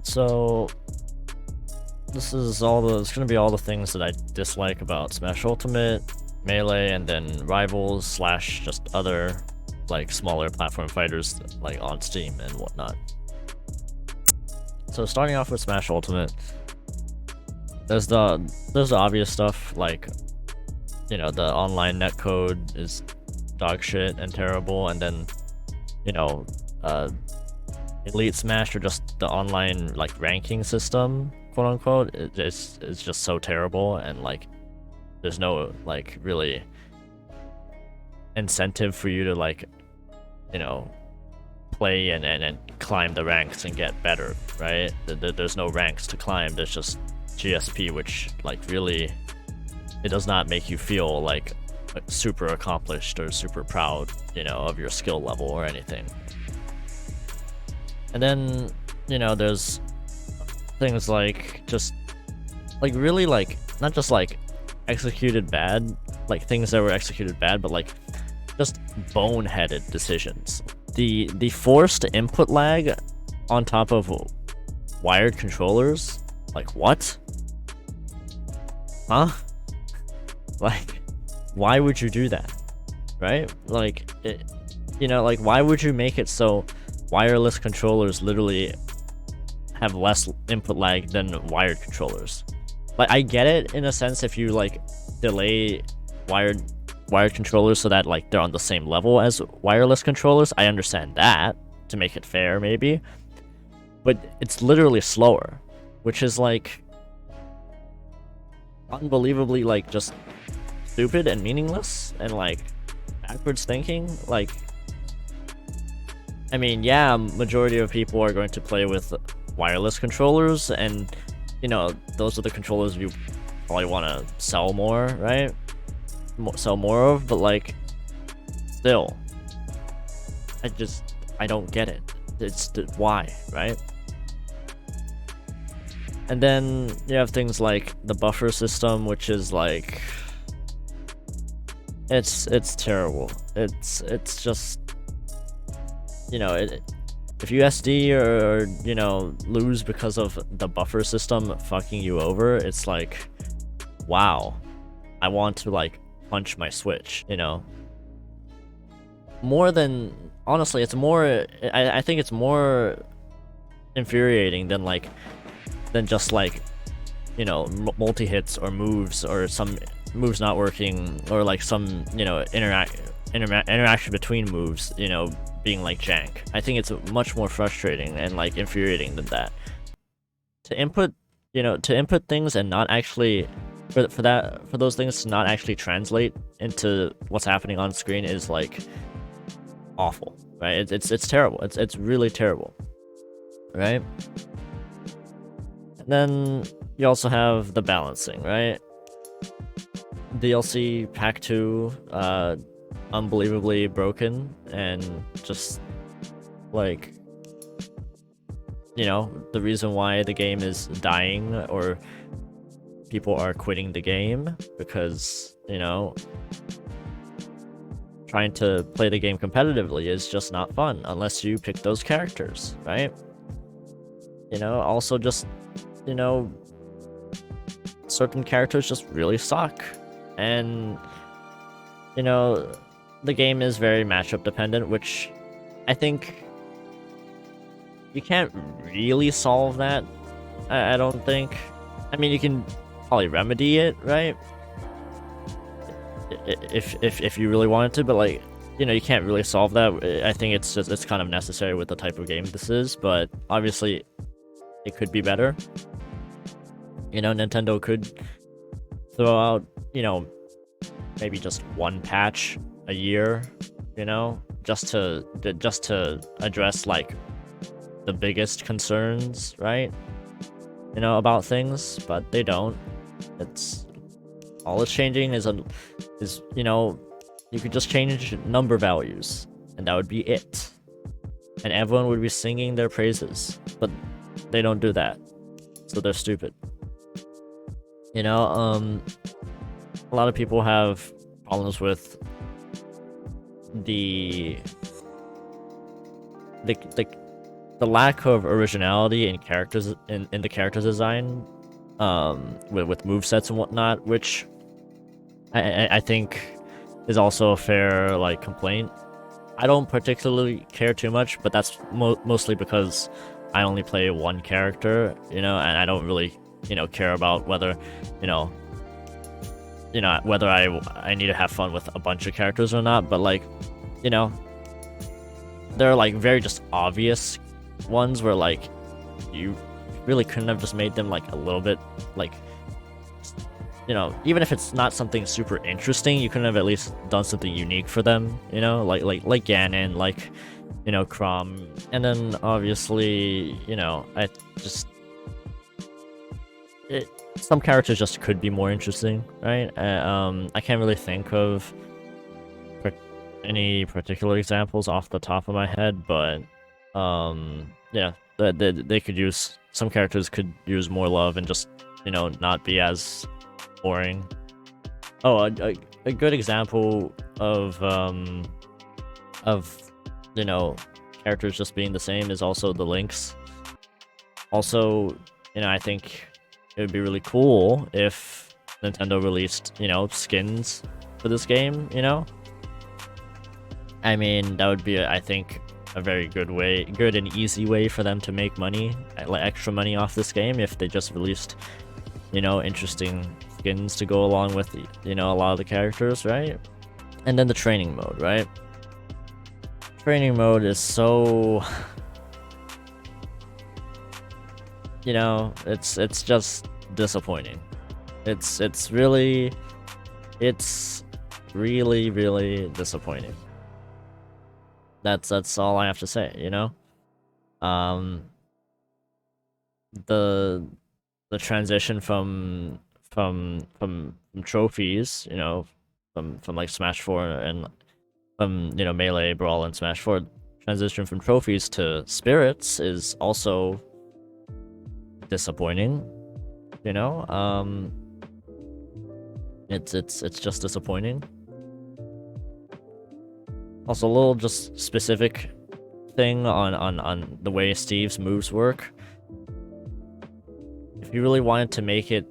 So it's gonna be all the things that I dislike about Smash Ultimate, Melee, and then Rivals slash just other like smaller platform fighters like on Steam and whatnot. So starting off with Smash Ultimate, there's the obvious stuff like, you know, the online netcode is dog shit and terrible, and then, you know, Elite Smash, or just the online like ranking system, quote unquote, it's just so terrible, and like there's no like really incentive for you to like, you know, play and climb the ranks and get better, right? There's no ranks to climb, there's just GSP, which like really, it does not make you feel like super accomplished or super proud, you know, of your skill level or anything. And then, you know, there's things like just like really like not just like executed bad, like things that were executed bad, but like just boneheaded decisions. The forced input lag on top of wired controllers, like what? Huh? Like, why would you do that? Right? Like, you know, like why would you make it so wireless controllers literally have less input lag than wired controllers? Like, I get it in a sense if you like delay wired controllers so that like they're on the same level as wireless controllers. I understand that, to make it fair maybe, but it's literally slower, which is like unbelievably like just stupid and meaningless and like backwards thinking. Like, I mean, yeah, majority of people are going to play with wireless controllers, and you know, those are the controllers you probably want to sell more, right? Sell more of, but like, still, I don't get it. It's why, right? And then you have things like the buffer system, which is like, it's terrible. It's just, you know, if you SD or you know, lose because of the buffer system fucking you over, it's like, wow, I want to like punch my Switch, you know? More than, honestly, it's more, I think it's more infuriating than like, than just like, you know, multi-hits or moves, or some moves not working, or like some, you know, interaction between moves, you know, being like jank. I think it's much more frustrating and like infuriating than that. To input, you know, to input things and not actually, for those things to not actually translate into what's happening on screen is like awful, right? It's terrible. It's really terrible, right? And then you also have the balancing, right? DLC Pack 2, unbelievably broken, and just like, you know, the reason why the game is dying or people are quitting the game, because, you know, trying to play the game competitively is just not fun unless you pick those characters, right? You know, also just, you know, certain characters just really suck, and you know, the game is very matchup dependent, which I think you can't really solve that. I don't think. I mean, you can probably remedy it, right? If you really wanted to, but like, you know, you can't really solve that. I think it's just, it's kind of necessary with the type of game this is, but obviously it could be better. You know, Nintendo could throw out, you know, maybe just one patch a year, you know, just to address like the biggest concerns, right? You know, about things, but they don't. It's all it's changing is you know, you could just change number values and that would be it, and everyone would be singing their praises, but they don't do that, so they're stupid. You know, a lot of people have problems with the the lack of originality in characters in the character design, with movesets and whatnot, which I think is also a fair like complaint. I don't particularly care too much, but that's mostly because I only play one character, and I don't really, care about whether, you know, whether I need to have fun with a bunch of characters or not. But like, there are like very just obvious ones where like you really couldn't have just made them like a little bit like, even if it's not something super interesting, you couldn't have at least done something unique for them, like Ganon, like, Chrom. And then obviously, I just some characters just could be more interesting, right? I can't really think of any particular examples off the top of my head, but yeah, they could use, some characters could use more love and just, not be as boring. Oh, a good example of characters just being the same is also the Lynx. Also, I think it would be really cool if Nintendo released, skins for this game, I mean, that would be, I think, a very good and easy way for them to make money, like extra money off this game, if they just released, interesting skins to go along with, a lot of the characters, right? And then the training mode, right? Training mode is so... it's just disappointing. It's really disappointing. That's all I have to say, the transition from trophies, from like Smash 4 and from, Melee, Brawl, and Smash 4, transition from trophies to spirits is also disappointing, it's just disappointing. Also, a little just specific thing on the way Steve's moves work. If you really wanted to make the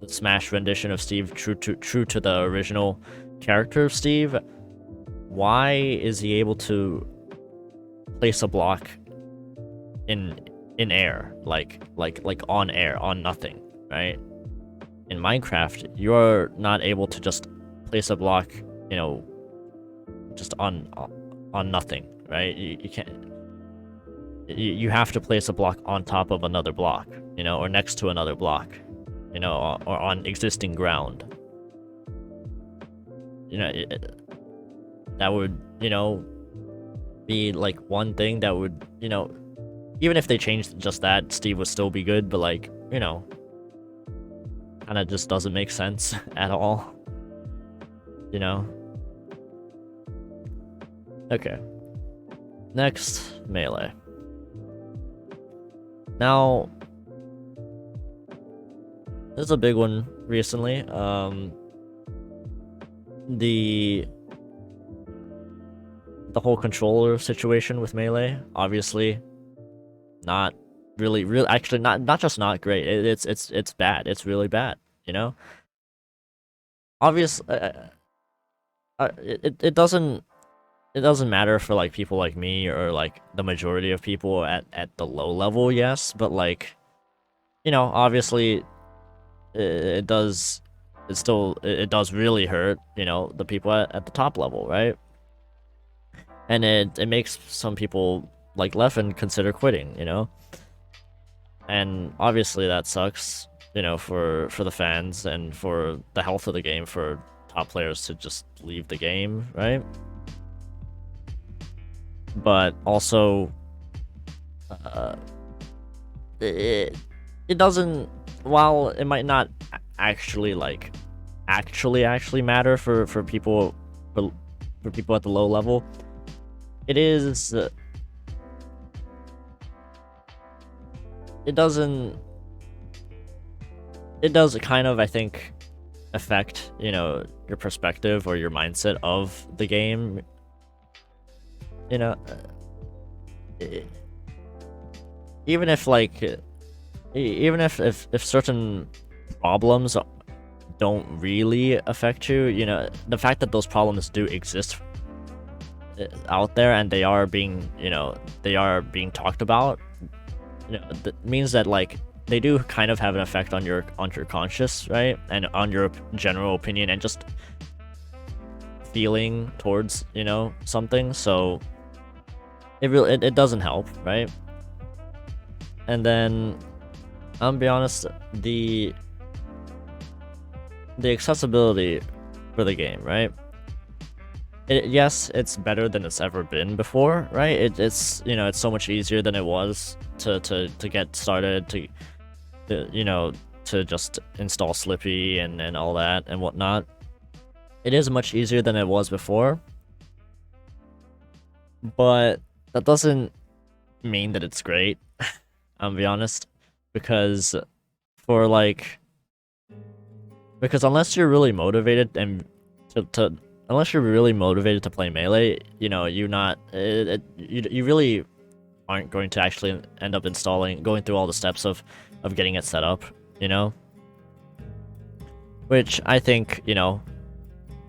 Smash rendition of Steve true to the original character of Steve, why is he able to place a block in air, like on air, on nothing, right? In Minecraft, you're not able to just place a block, just on nothing, right? You can't. You have to place a block on top of another block, or next to another block, or on existing ground. That would, be like one thing that would, even if they changed just that, Steve would still be good, but like, kind of just doesn't make sense at all, Okay. Next, Melee. Now, this is a big one recently. The whole controller situation with Melee, obviously, not really, actually not just not great. It's bad. It's really bad. Obviously, it doesn't matter for like people like me or like the majority of people at the low level, yes, but like, obviously, it does really hurt, the people at the top level, right? And it makes some people like Leffen consider quitting, and obviously that sucks, for the fans and for the health of the game, for top players to just leave the game, right? But also, it doesn't, while it might not actually like actually matter for people at the low level, it is it does kind of, I think, affect, your perspective or your mindset of the game, you know, e- even if like, even if certain problems don't really affect you, you know, the fact that those problems do exist out there and they are being, you know, they are being talked about, you know, that means that like they do kind of have an effect on your conscious, right, and on your general opinion and just feeling towards, you know, something. So it doesn't help, right? And then I'll be honest, the accessibility for the game, right? Yes, it's better than it's ever been before, right? It's, you know, it's so much easier than it was to get started, to you know, to just install Slippy and all that and whatnot. It is much easier than it was before, but that doesn't mean that it's great. I'll be honest, because for like, because unless you're really motivated and unless you're really motivated to play Melee, you know, you're not, you really aren't going to actually end up going through all the steps of getting it set up, you know? Which I think, you know,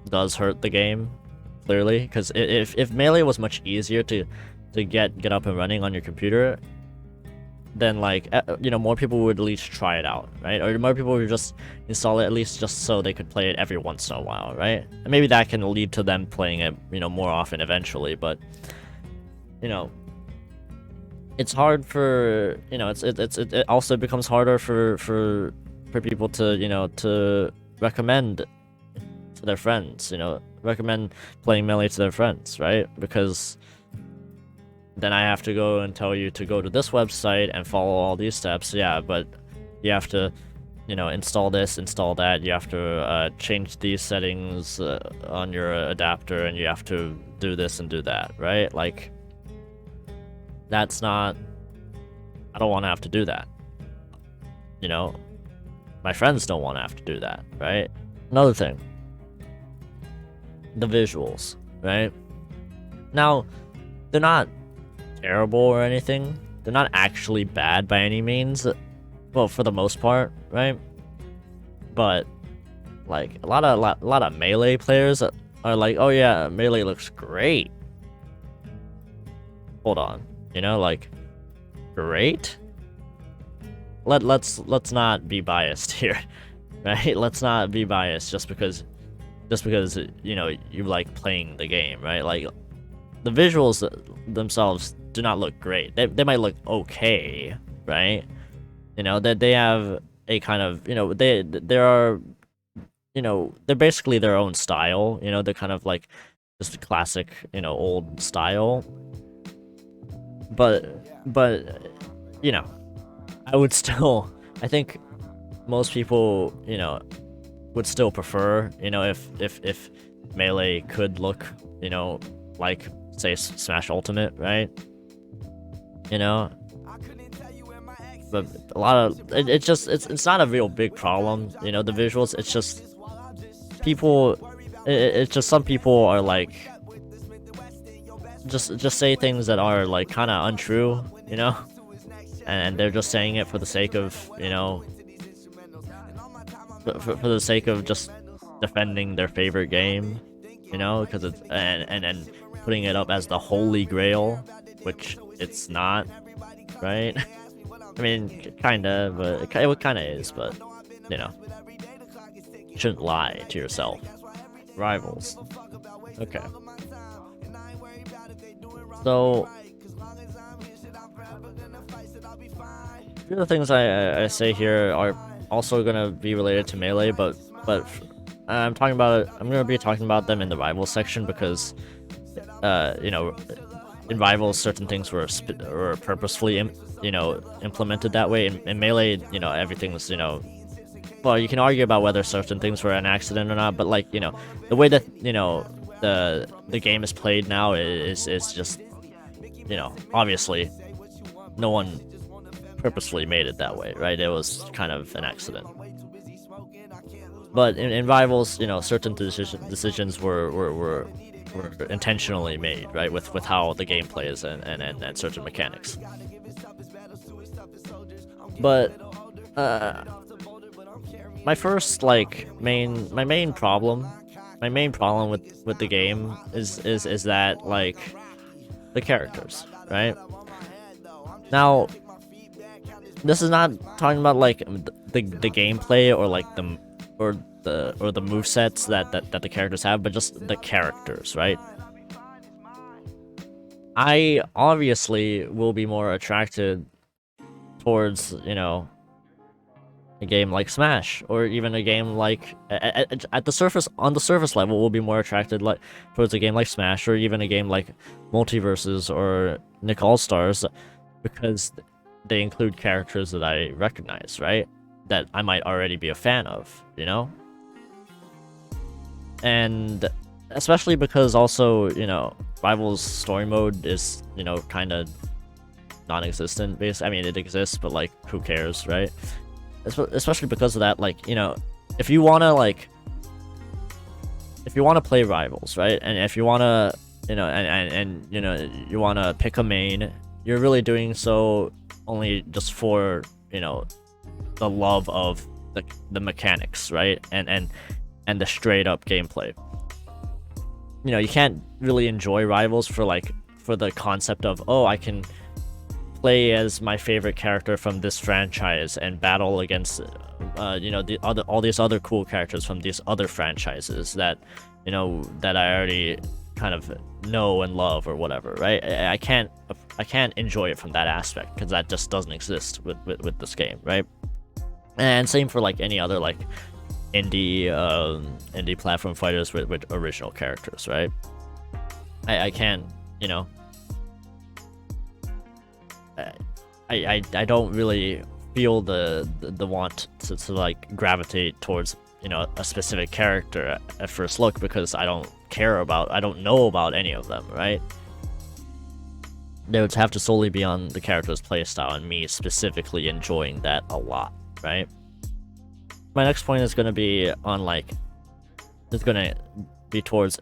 does hurt the game, clearly, because if Melee was much easier to get up and running on your computer, then like, you know, more people would at least try it out, right? Or more people would just install it at least just so they could play it every once in a while, right? And maybe that can lead to them playing it, you know, more often eventually, but, you know, it's hard for, you know, it also becomes harder for people to, you know, to recommend to their friends, you know, recommend playing Melee to their friends, right? Because then I have to go and tell you to go to this website and follow all these steps. Yeah, but you have to, you know, install this, install that. You have to change these settings on your adapter, and you have to do this and do that, right? Like, that's not, I don't want to have to do that. You know, my friends don't want to have to do that, right? Another thing, the visuals, right? Now, they're not terrible or anything. They're not actually bad by any means. Well, for the most part, right? But like a lot of Melee players are like, oh yeah, Melee looks great. Hold on, you know, like, great? Let's not be biased here, right? Let's not be biased just because you know, you like playing the game, right? Like, the visuals themselves do not look great. They might look okay, right? You know, that they have a kind of, you know, there are, you know, they're basically their own style. You know, they're kind of like just a classic, you know, old style. But you know, I would still, I think most people, you know, would still prefer, you know, if Melee could look, you know, like, say, Smash Ultimate, right? You know, but a lot of it's not a real big problem, you know, the visuals. It's just people, it's just some people are like, just say things that are like kind of untrue, you know, and they're just saying it for the sake of, you know, for the sake of just defending their favorite game, you know, because it's and putting it up as the holy grail, which it's not, right? I mean, kinda, but it kinda is, but, you know, you shouldn't lie to yourself. Rivals. Okay. So, the other things I say here are also gonna be related to Melee, but I'm gonna be talking about them in the Rivals section because, you know, in Rivals certain things were purposefully implemented that way. In Melee, you know, everything was, you know, well, you can argue about whether certain things were an accident or not, but like, you know, the way that, you know, the game is played now is just, you know, obviously no one purposefully made it that way, right? It was kind of an accident. But in Rivals, you know, certain decisions were were intentionally made, right? With how the game plays and certain mechanics. But my first my main problem with the game is that like the characters, right? Now, this is not talking about like the gameplay or like the movesets that the characters have, but just the characters, right? I obviously will be more attracted towards, you know, a game like Smash, or even a game like at the surface, on the surface level, will be more attracted like towards a game like Smash, or even a game like Multiverses or Nick All Stars, because they include characters that I recognize, right? That I might already be a fan of, you know? And especially because also, you know, Rivals story mode is, you know, kind of non-existent. I mean, it exists, but like, who cares, right? Especially because of that, like, you know, if you want to play Rivals, right? And if you want to, you know, and you know, you want to pick a main, you're really doing so only just for, you know, the love of the mechanics, right? And the straight up gameplay. You know, you can't really enjoy Rivals for the concept of, oh, I can play as my favorite character from this franchise and battle against you know, all these other cool characters from these other franchises that, you know, that I already kind of know and love or whatever, right? I can't enjoy it from that aspect, because that just doesn't exist with this game, right? And same for like any other like indie platform fighters with original characters, right? I can't, you know, I don't really feel the want to like gravitate towards, you know, a specific character at first look, because I don't know about any of them, right? They would have to solely be on the character's playstyle and me specifically enjoying that a lot, right? My next point is going to be on like, it's going to be towards,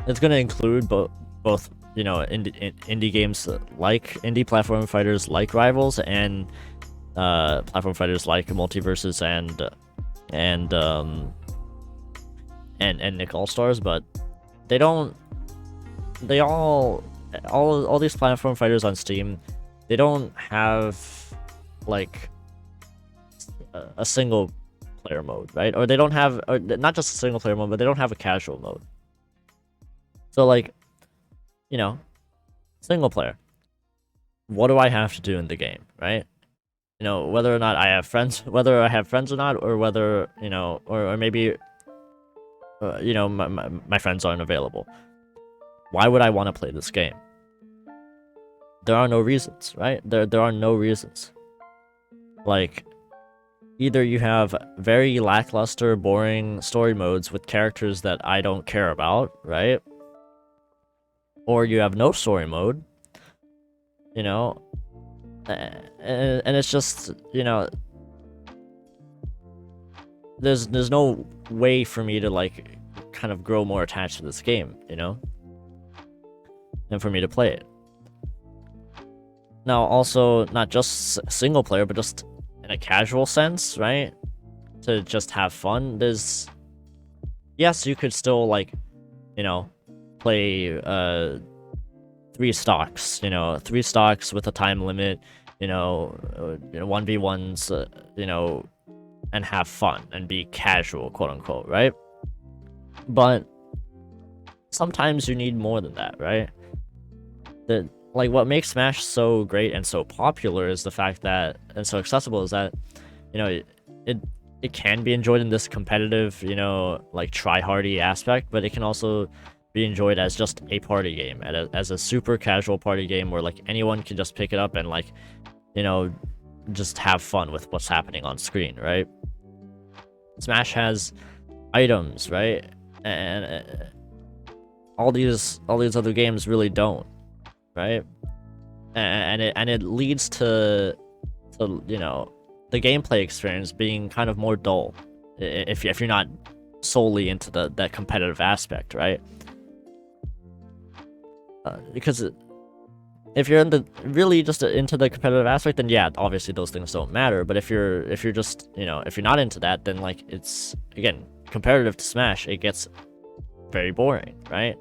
it's going to include both, you know, indie games like indie platform fighters like Rivals, and platform fighters like Multiverses and Nick All Stars, but all these platform fighters on Steam, they don't have like a single player mode, right? Or they don't have, or not just a single player mode, but they don't have a casual mode. So like, you know, single player, what do I have to do in the game, right? You know, whether or not I have friends, whether I have friends or not, or whether, you know, or maybe you know, my friends aren't available. Why would I want to play this game? There are no reasons, right? There are no reasons. Like, either you have very lackluster, boring story modes with characters that I don't care about, right? Or you have no story mode, you know? And it's just, you know, there's no way for me to like kind of grow more attached to this game, you know, and for me to play it. Now, also, not just single player, but just in a casual sense, right? To just have fun. Yes, you could still like, you know, play 3 stocks, you know, 3 stocks with a time limit, you know, 1v1s, you know, and have fun and be casual, quote unquote, right? But sometimes you need more than that, right? Like, what makes Smash so great and so popular is the fact that, and so accessible, is that, you know, it can be enjoyed in this competitive, you know, like try-hardy aspect, but it can also be enjoyed as just a party game, as a super casual party game where like anyone can just pick it up and like, you know, just have fun with what's happening on screen, right? Smash has items, right? And all these other games really don't, right? And it leads to you know, the gameplay experience being kind of more dull if you're not solely into that competitive aspect, right? because if you're really just into the competitive aspect, then yeah, obviously those things don't matter. But if you're just, if you're not into that, then like it's, again, comparative to Smash, it gets very boring, right?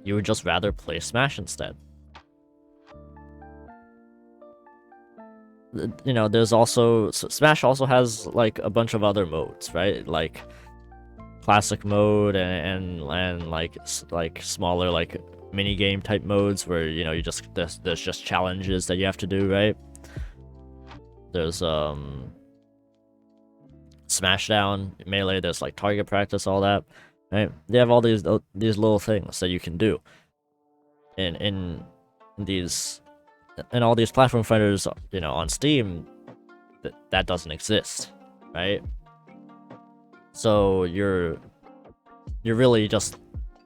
You would just rather play Smash instead. There's also, Smash also has like a bunch of other modes, right? Like classic mode and like smaller like mini game type modes where you just there's just challenges that you have to do, right? There's Smashdown, Melee, there's like target practice, all that, right? They have all these little things that you can do in these, and all these platform fighters, on Steam, that doesn't exist, right? So you're really just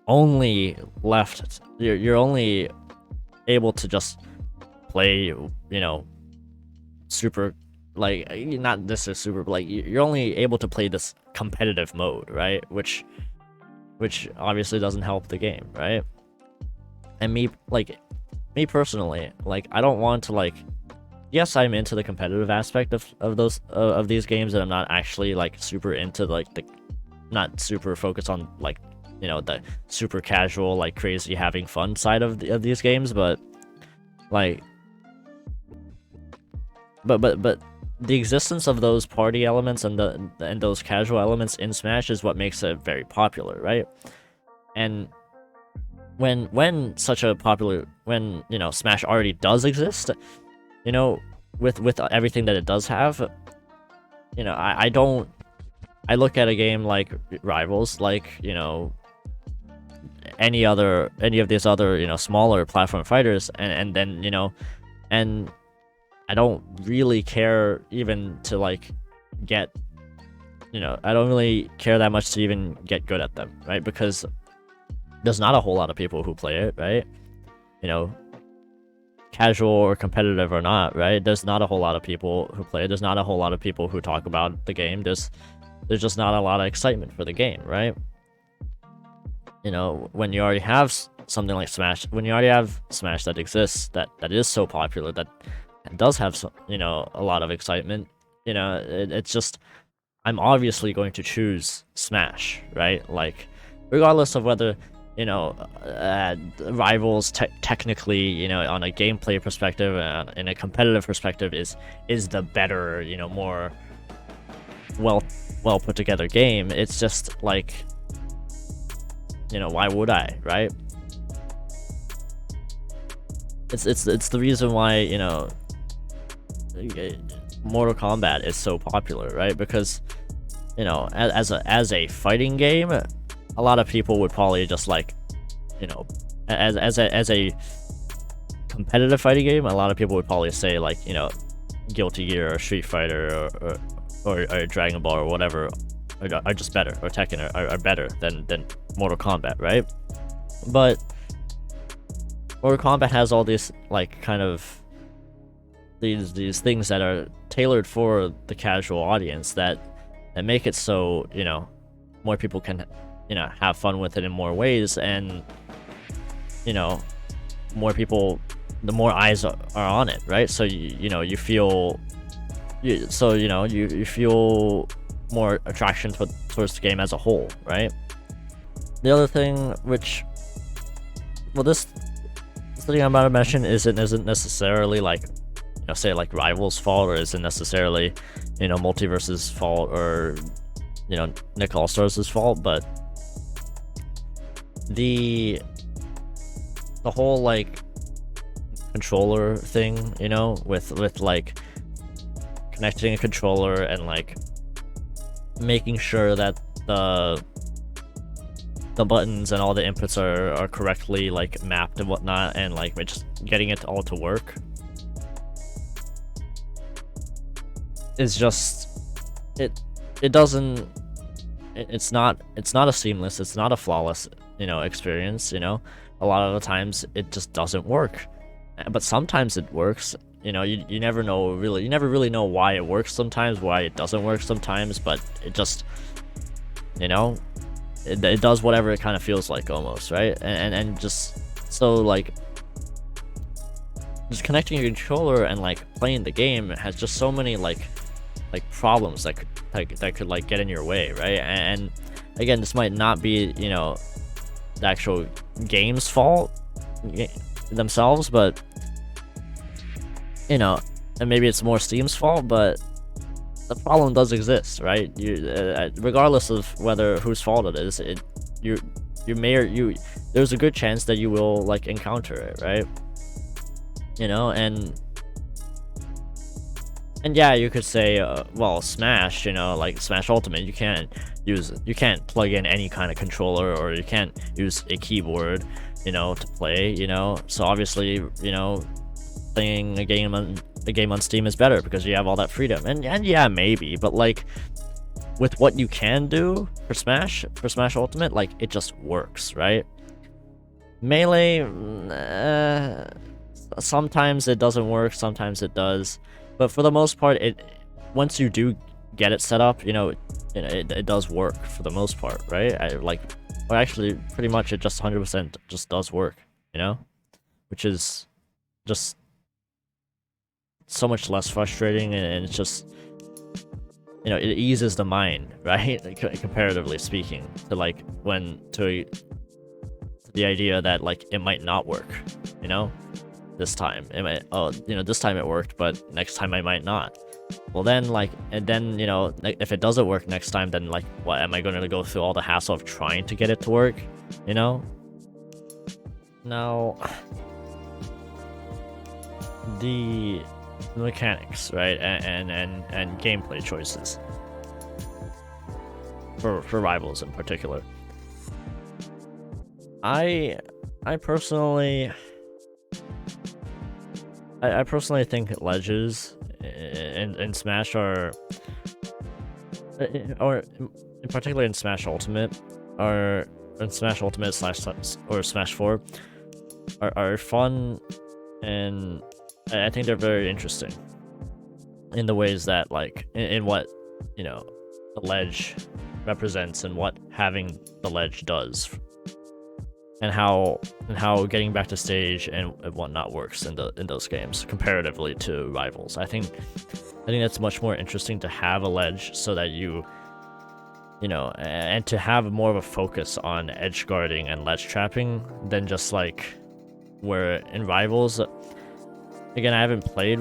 only left, you're only able to just play, super, like, not this is super, but like you're only able to play this competitive mode, right? Which obviously doesn't help the game, right? And me personally, like, I don't want to, like, yes, I'm into the competitive aspect of these games, and I'm not actually like super into like not super focused on like the super casual, like crazy having fun side of these games, but like but the existence of those party elements and those casual elements in Smash is what makes it very popular, right? And when such a popular, when Smash already does exist, with everything that it does have, I look at a game like Rivals, like any of these other smaller platform fighters, and then and I don't really care even to like get, I don't really care that much to even get good at them, right? Because there's not a whole lot of people who play it, right? Casual or competitive or not, right? There's not a whole lot of people who play it. There's not a whole lot of people who talk about the game. There's just not a lot of excitement for the game, right? When you already have something like Smash, when you already have Smash that exists, that is so popular, that does have a lot of excitement, it's just, I'm obviously going to choose Smash, right? Like, regardless of whether Rivals technically, on a gameplay perspective, in a competitive perspective, is the better, more well put together game. It's just like, why would I, right? It's the reason why Mortal Kombat is so popular, right? Because as a fighting game, a lot of people would probably just like, as a competitive fighting game, a lot of people would probably say like, Guilty Gear or Street Fighter or Dragon Ball or whatever are just better, or Tekken are better than Mortal Kombat, right? But Mortal Kombat has all these like kind of these things that are tailored for the casual audience that make it so more people can have fun with it in more ways, and more people, the more eyes are on it, right? So you feel you feel more attraction towards the game as a whole, right? The other thing, which, well, this thing I'm about to mention isn't necessarily like say like Rivals' fault, or isn't necessarily Multiverse's fault, or Nick Allstars' fault, but the whole like controller thing, with like connecting a controller and like making sure that the buttons and all the inputs are correctly like mapped and whatnot, and like just getting it all to work is just, it's not a seamless, it's not a flawless experience. A lot of the times it just doesn't work, but sometimes it works. You never know, really, you never really know why it works sometimes, why it doesn't work sometimes, but it just it does whatever it kind of feels like, almost, right? And just So like, just connecting your controller and like playing the game has just so many like problems that could like get in your way, right? And again, this might not be, you know, the actual game's fault themselves, but you know, and maybe it's more Steam's fault, but the problem does exist, right? Regardless of whether whose fault it is, you may or there's a good chance that you will like encounter it, right? You know, and yeah, you could say, well, Smash, you know, like Smash Ultimate, you can't plug in any kind of controller, or you can't use a keyboard, you know, to play, you know. So obviously, you know, playing a game on Steam is better because you have all that freedom. And yeah, maybe, but like with what you can do for Smash Ultimate, like it just works, right? Melee, sometimes it doesn't work, sometimes it does, but for the most part, once you do get it set up, you know, it does work for the most part, right? Well, actually, pretty much it just 100% just does work, you know, which is just so much less frustrating, and it's just, you know, it eases the mind, right? Comparatively speaking, to like to the idea that like it might not work, you know. This time it might, you know, this time it worked, but next time I might not. Well then, like, and then, you know, if it doesn't work next time, then like, what, am I going to go through all the hassle of trying to get it to work, you know? Now, the mechanics, right, and gameplay choices for Rivals in particular, I personally think ledges in Smash are, or in particular in Smash Ultimate, or in Smash Ultimate or Smash 4, are fun, and I think they're very interesting in the ways that, like, in what, you know, the ledge represents and what having the ledge does, and how getting back to stage and whatnot works in those games comparatively to Rivals. I think that's much more interesting to have a ledge, so that you know, and to have more of a focus on edge guarding and ledge trapping than just like where in Rivals. Again, I haven't played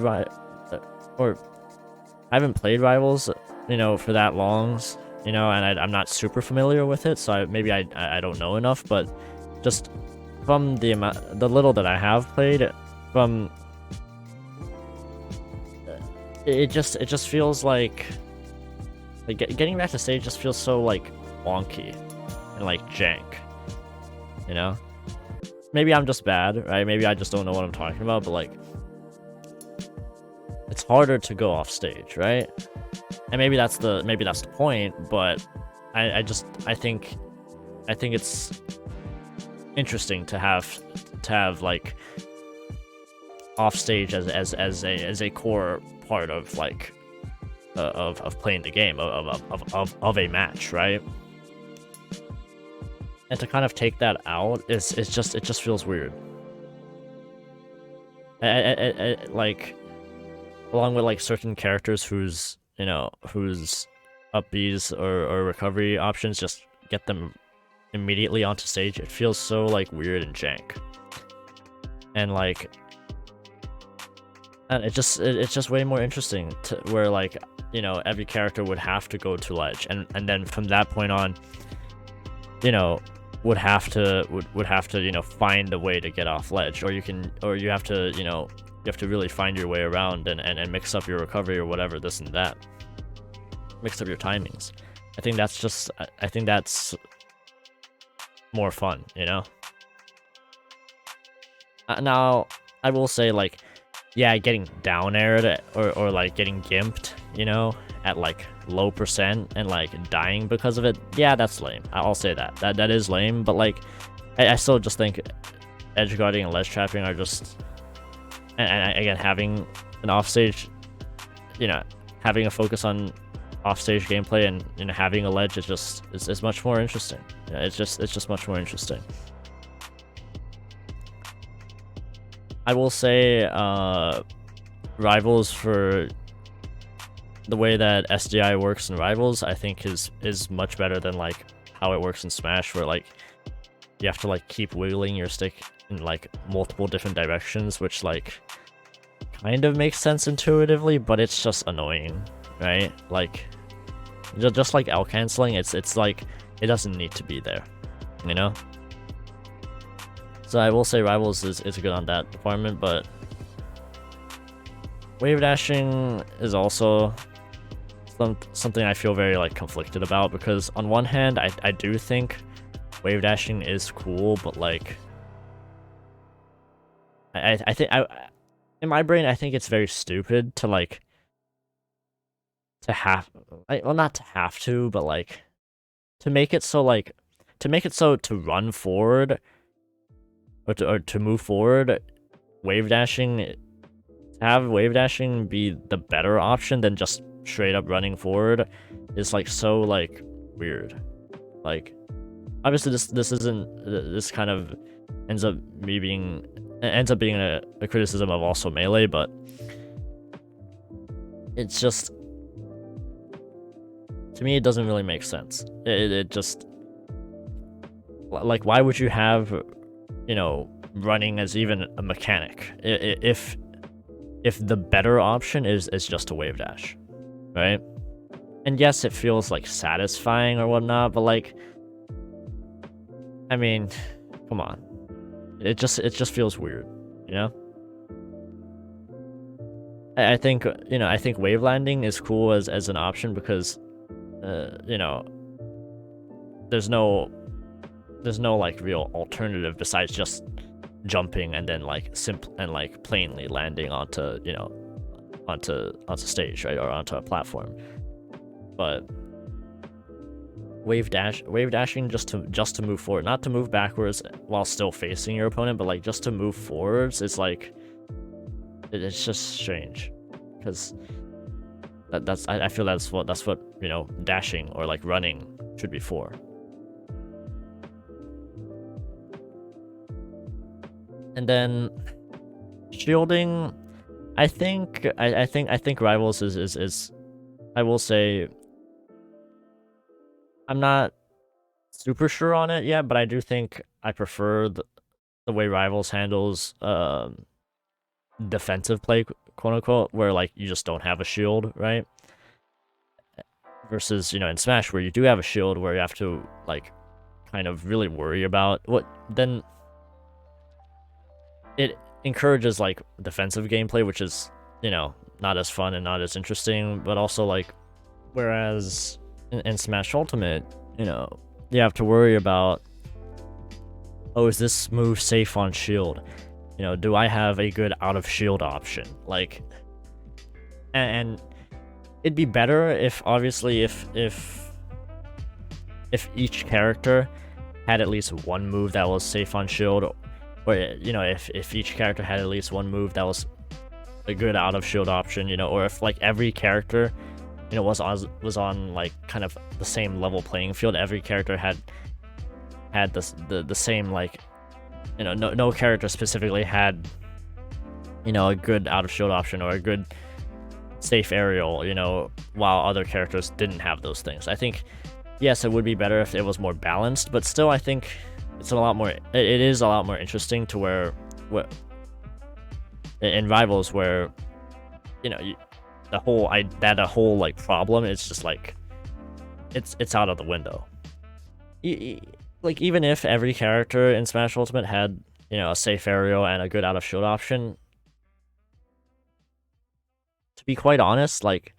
Rivals, you know, for that long, you know, and I'm not super familiar with it, so maybe I don't know enough, but just from the little that I have played, from it just feels like getting back to stage just feels so like wonky and like jank, you know. Maybe I'm just bad, right? Maybe I just don't know what I'm talking about, but like, it's harder to go off stage, right? And maybe that's the point, but I think it's interesting to have like off stage as a core part of like of playing the game, of a match, right? And to kind of take that out it just feels weird. Like, along with like certain characters whose up Bs or recovery options just get them immediately onto stage, it feels so like weird and jank, and like, and it's just way more interesting to where, like, you know, every character would have to go to ledge, and then from that point on, you know, would have to you know, find a way to get off ledge, or you have to, you know, you have to really find your way around and mix up your recovery or whatever, this and that, mix up your timings. I think that's more fun, you know. Now I will say, like, yeah, getting down aired or like getting gimped, you know, at like low percent and like dying because of it, yeah, that's lame. I'll say that is lame, but like, I still just think edge guarding and ledge trapping are just, and again, having an offstage, you know, having a focus on offstage gameplay and, you know, having a ledge is much more interesting. You know, it's just much more interesting. I will say Rivals, for the way that SDI works in Rivals, I think is much better than like how it works in Smash, where like you have to like keep wiggling your stick in like multiple different directions, which like kind of makes sense intuitively, but it's just annoying, right? Like just like L canceling, it's like it doesn't need to be there, you know? So I will say Rivals is good on that department, but wave dashing is also something I feel very like conflicted about, because on one hand I do think wave dashing is cool, but like I think in my brain I think it's very stupid to like to have well, not to have to, but like to make it so to run forward or to move forward, wave dashing, have wave dashing be the better option than just straight up running forward is like so like weird. Like obviously this isn't, this kind of ends up being a criticism of also Melee, but it's just, to me it doesn't really make sense. It just, like, why would you have, you know, running as even a mechanic if the better option is just a wave dash, right? And yes, it feels like satisfying or whatnot, but like, I mean, come on, it just feels weird, you know? I think, you know, I think wave landing is cool as an option because, you know, there's no like real alternative besides just jumping and then like plainly landing onto, you know, onto stage, right, or onto a platform. But wave dashing just to move forward, not to move backwards while still facing your opponent, but like just to move forwards, is like, it's just strange, because I feel that's what you know, dashing or like running should be for. And then shielding, I think Rivals is I will say, I'm not super sure on it yet, but I do think I prefer the way Rivals handles defensive play, quote unquote, where like you just don't have a shield, right? Versus, you know, in Smash where you do have a shield, where you have to like kind of really worry about what, then it encourages like defensive gameplay, which is, you know, not as fun and not as interesting. But also like, whereas in Smash Ultimate, you know, you have to worry about, oh, is this move safe on shield? You know, do I have a good out of shield option? Like, and it'd be better if, obviously, if each character had at least one move that was safe on shield, or, you know, if each character had at least one move that was a good out of shield option, you know, or if like every character, you know, was on like kind of the same level playing field. Every character had the same, like, you know, no character specifically had, you know, a good out of shield option or a good safe aerial, you know, while other characters didn't have those things. I think, yes, it would be better if it was more balanced, but still I think it's a lot more, it is a lot more interesting to where in Rivals, where, you know, the whole like problem, it's just like, it's out of the window. Like, even if every character in Smash Ultimate had, you know, a safe aerial and a good out of shield option, to be quite honest, like,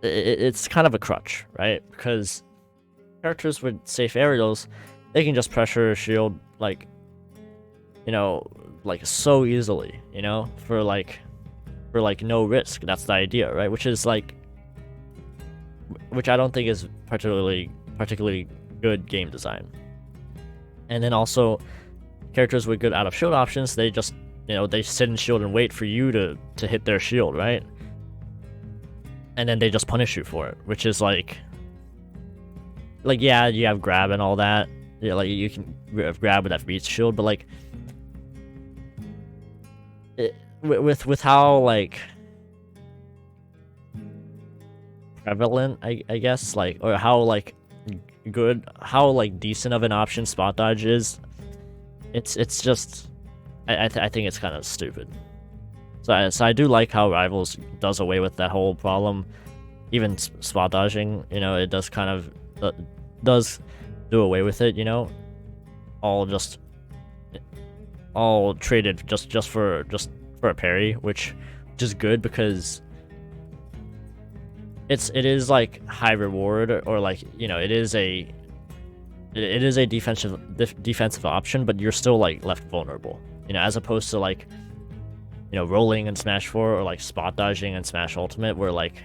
it's kind of a crutch, right? Because characters with safe aerials, they can just pressure a shield, like, you know, like so easily, you know, for no risk. That's the idea, right? Which is like, which I don't think is particularly good game design. And then also, characters with good out of shield options, they just, you know, they sit in shield and wait for you to hit their shield, right? And then they just punish you for it, which is like, yeah, you have grab and all that. Yeah, like, you can grab with that beats shield, but like, with how like prevalent, I guess, like, or how like good, how like decent of an option spot dodge is, it's just I think it's kind of stupid. So I do like how Rivals does away with that whole problem. Even spot dodging, you know, it does kind of does do away with it, you know, all just all traded just for a parry, which is good because it is like high reward, or like, you know, it is a defensive option, but you're still like left vulnerable, you know, as opposed to like, you know, rolling in Smash 4 or like spot dodging in Smash Ultimate, where like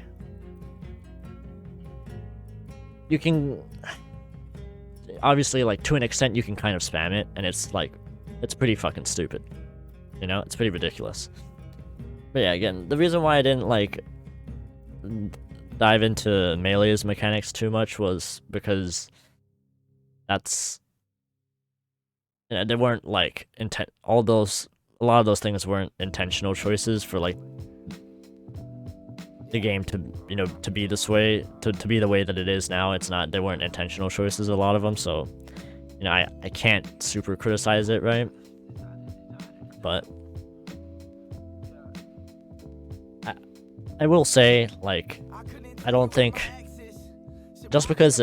you can obviously, like, to an extent you can kind of spam it, and it's like it's pretty fucking stupid, you know, it's pretty ridiculous. But yeah, again, the reason why I didn't like dive into Melee's mechanics too much was because that's, you know, they weren't like a lot of those things weren't intentional choices for like the game to, you know, to be this way, to be the way that it is now. It's not, they weren't intentional choices, a lot of them, so, you know, I can't super criticize it, right? But I will say, like, I don't think just because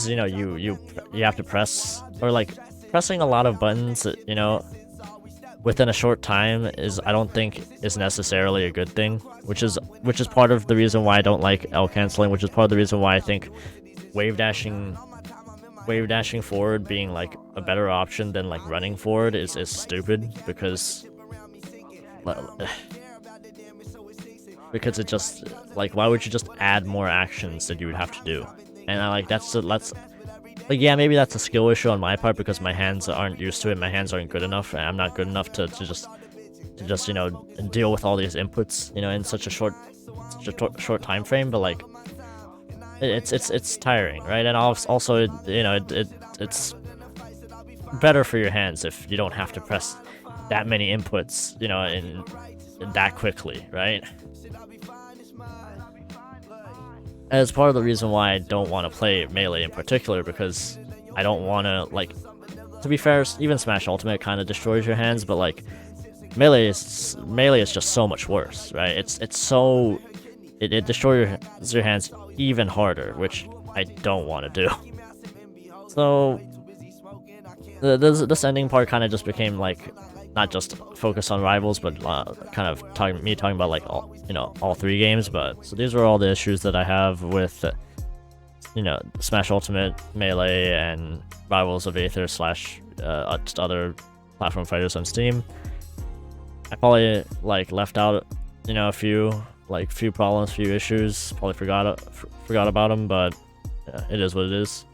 you know you have to press, or like pressing a lot of buttons, you know, within a short time is, I don't think is necessarily a good thing, which is part of the reason why I don't like L canceling, which is part of the reason why I think wave dashing forward being like a better option than like running forward is stupid, because it just, like, why would you just add more actions that you would have to do? And I like that's like, yeah, maybe that's a skill issue on my part because my hands aren't used to it, my hands aren't good enough, and I'm not good enough to just you know, deal with all these inputs, you know, in such a short time frame. But like, it's tiring, right? And also, you know, it's better for your hands if you don't have to press that many inputs, you know, in that quickly, right? As part of the reason why I don't want to play Melee in particular, because I don't want to, like, to be fair, even Smash Ultimate kind of destroys your hands, but like Melee is just so much worse, right? It's so, it destroys your hands even harder, which I don't want to do. So this ending part kind of just became like, not just focus on Rivals, but kind of talking about like all, you know, all three games. But so these were all the issues that I have with, you know, Smash Ultimate, Melee, and Rivals of Aether / just other platform fighters on Steam. I probably like left out, you know, a few problems, few issues. Probably forgot about them, but it is what it is.